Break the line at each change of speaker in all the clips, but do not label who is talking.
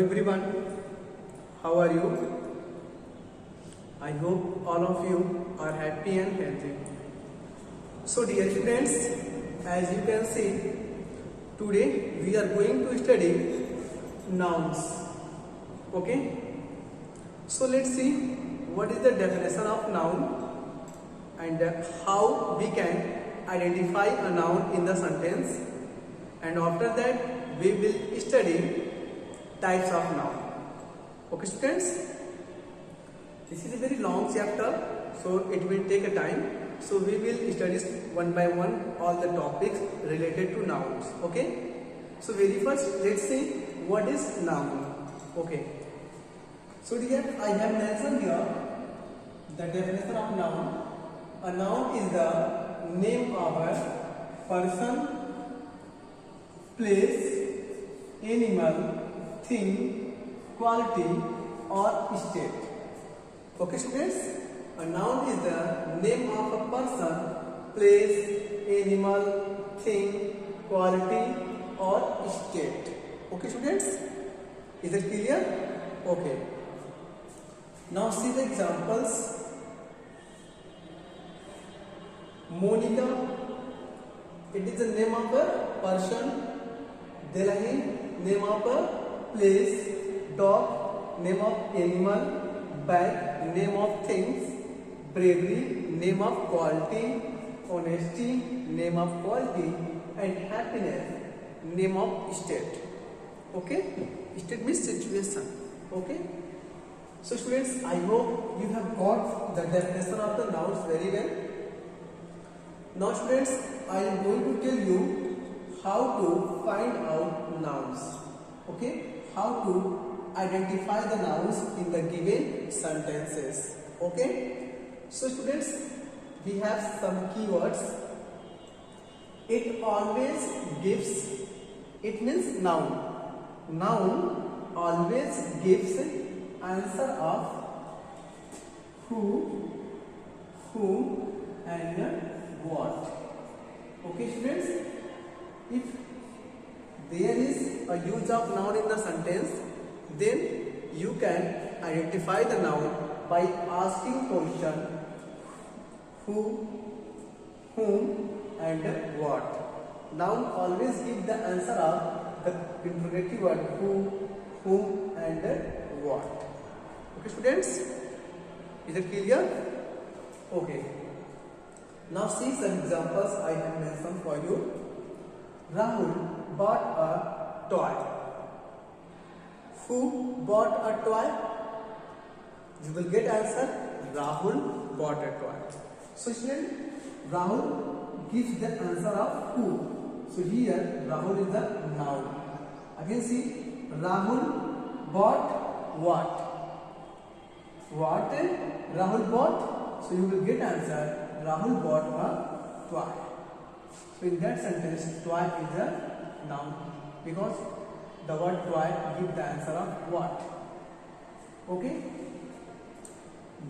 everyone, how are you? I hope all of you are happy and healthy. So dear friends, as you can see, today we are going to study nouns. Okay? So let's see what is the definition of noun and how we can identify a noun in the sentence, and after that we will study types of noun. Okay students, this is a very long chapter, so it will take a time. So we will study one by one all the topics related to nouns. Okay, so very first let's see what is noun. Okay, so dear, I have mentioned here the definition of noun. A noun is the name of a person, place, animal, thing, quality or state. Okay students, a noun is the name of a person, place, animal, thing, quality or state. Okay students, is it clear? Okay, now see the examples. Monica, it is the name of a person. Delahi, name of a place. Dog, name of animal. Bag, name of things. Bravery, name of quality. Honesty, name of quality. And happiness, name of state. Okay, state means situation. Okay, so students, I hope you have got the definition of the nouns very well. Now students, I am going to tell you how to find out nouns. Okay, how to identify the nouns in the given sentences. Okay, so students, we have some keywords. It always gives, it means noun. Noun always gives answer of who, whom and what. Okay students, if there is a use of noun in the sentence, then you can identify the noun by asking question who, whom and what. Noun always give the answer of the interrogative word who, whom and what. Okay students, is it clear? Okay. Now see some examples I have mentioned for you. Rahul bought a toy. Who bought a toy? You will get answer. Rahul bought a toy. So here Rahul gives the answer of who. So here Rahul is the noun. Again see, Rahul bought what? What Rahul bought? So you will get answer. Rahul bought a toy. So in that sentence, toy is a noun because the word toy gives the answer of what. Okay.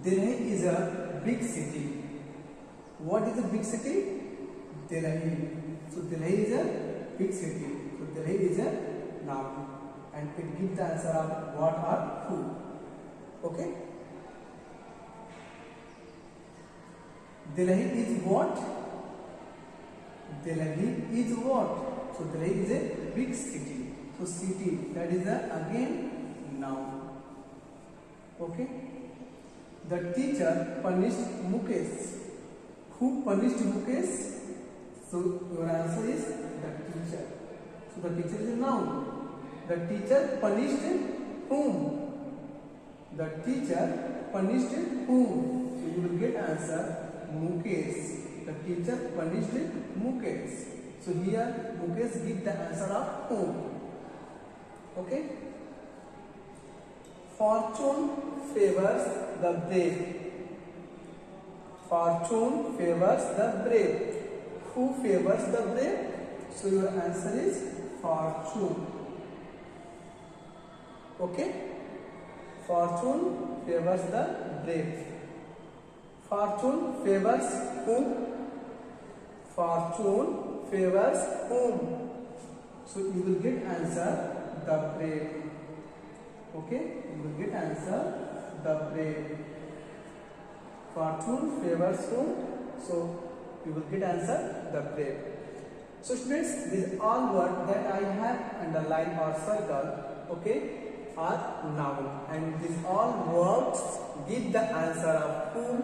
Delhi is a big city. What is a big city? Delhi. So Delhi is a big city. So Delhi is a noun and it gives the answer of what or who. Okay. Delhi is what? Delhi is what? So Delhi is a big city. So city, that is again noun. Okay. The teacher punished Mukesh. Who punished Mukesh? So your answer is the teacher. So the teacher is a noun. The teacher punished whom? The teacher punished whom? So you will get answer. Mukesh. The teacher punished Mukesh. So here Mukesh gives the answer of whom. Okay. Fortune favors the brave. Fortune favors the brave. Who favors the brave? So your answer is fortune. Okay. Fortune favors the brave. Fortune favors whom? Fortune favors whom? So you will get answer the brave. Okay, you will get answer the brave. Fortune favors whom? So you will get answer the brave. So students, these all words that I have underlined or circled, okay, are noun, and these all words give the answer of whom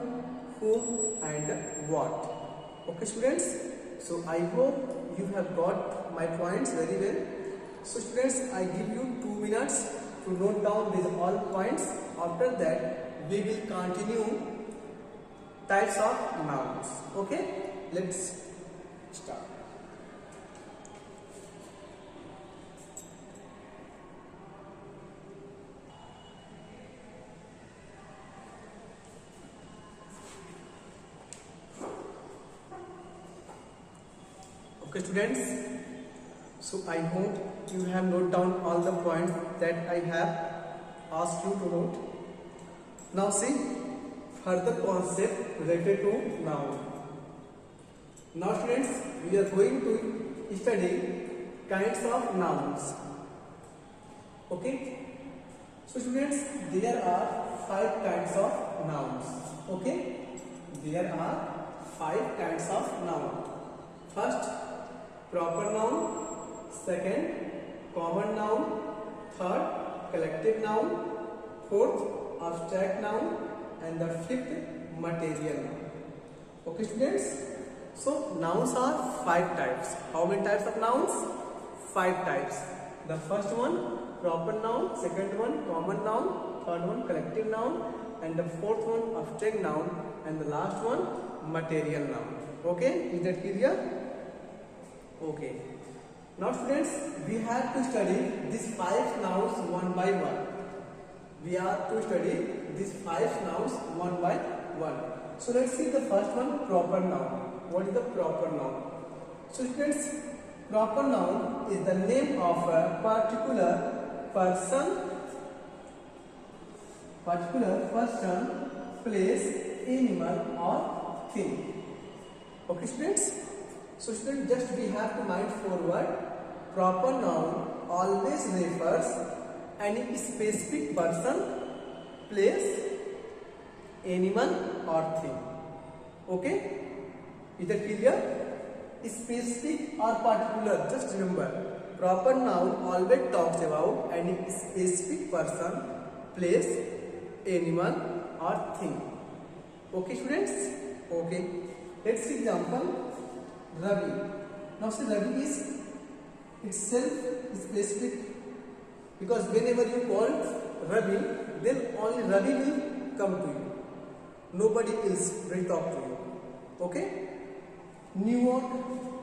and what. Okay students, so I hope you have got my points very well. So students, I give you 2 minutes to note down these all points. After that we will continue types of nouns. Okay, let's start. Okay students, so I hope you have noted down all the points that I have asked you to note. Now see further concept related to noun. Now students, we are going to study kinds of nouns. Okay, so students, there are 5 kinds of nouns. Okay, there are 5 kinds of noun. First, proper noun. Second, common noun. Third, collective noun. Fourth, abstract noun. And the fifth, material noun. Okay students, so nouns are 5 types. How many types of nouns? 5 types. The first one, proper noun. Second one, common noun. Third one, collective noun. And the fourth one, abstract noun. And the last one, material noun. Okay, is that clear? Okay. Now students, we have to study these 5 nouns one by one. We are to study these 5 nouns one by one. So let's see the first one, proper noun. What is the proper noun? So students, proper noun is the name of a particular person, place, animal or thing. Okay students? So students, just we have to mind forward. Proper noun always refers any specific person, place, animal or thing. Okay? Is that clear? Specific or particular, just remember. Proper noun always talks about any specific person, place, animal or thing. Okay students? Okay. Let's see example. Ravi. Now see, Ravi is itself specific, because whenever you call Ravi, then only Ravi will come to you. Nobody else will talk to you. Okay? New York,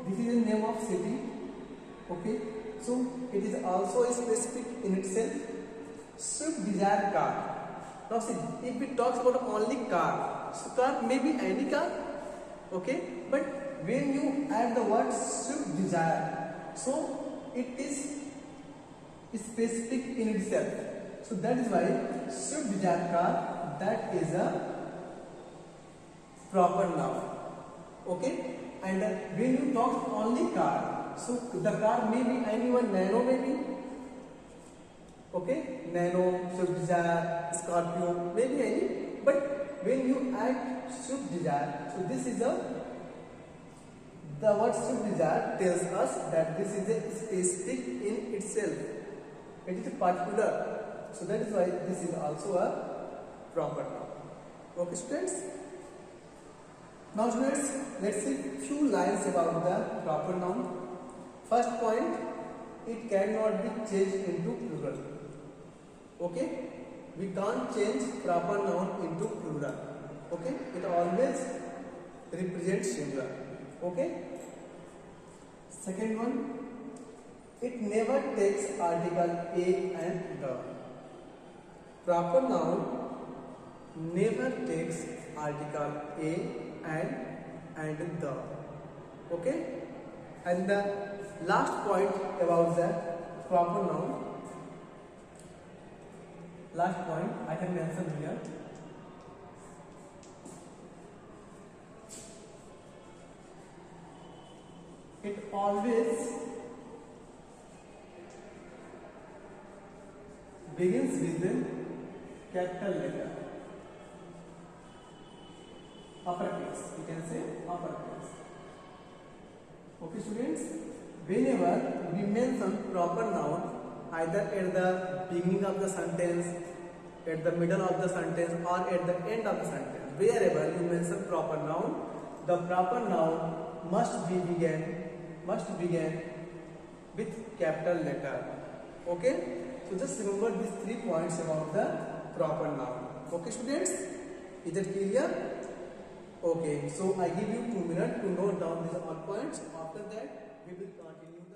this is the name of city. Okay? So it is also specific in itself. Swift Desire car. Now see, if we talk about only car, so car may be any car. Okay? But when you add the word Swift Desire, so it is specific in itself. So that is why Swift Desire car, that is a proper noun. Okay? And when you talk only car, so the car may be anyone, Nano may be. Okay? Nano, Swift Desire, Scorpio, maybe any. But when you add Swift Desire, so this is the word Swift Desire tells us that this is a specific in itself. It is a particular. So that is why this is also a proper noun. Okay students? Now students, let's see few lines about the proper noun. First point, it cannot be changed into plural. Okay? We can't change proper noun into plural. Okay? It always represents singular. Okay? Second one, it never takes article a and the. Proper noun never takes article a and the. Okay? And the last point about the proper noun, last point I can mention here. It always begins with the capital letter, uppercase. You can say uppercase. Okay, students. Whenever we mention proper noun, either at the beginning of the sentence, at the middle of the sentence, or at the end of the sentence, wherever you mention proper noun, the proper noun must begin with capital letter. Okay, so just remember these 3 points about the proper noun. Okay, students, is it clear? Okay, so I give you 2 minutes to note down these all points. After that we will continue.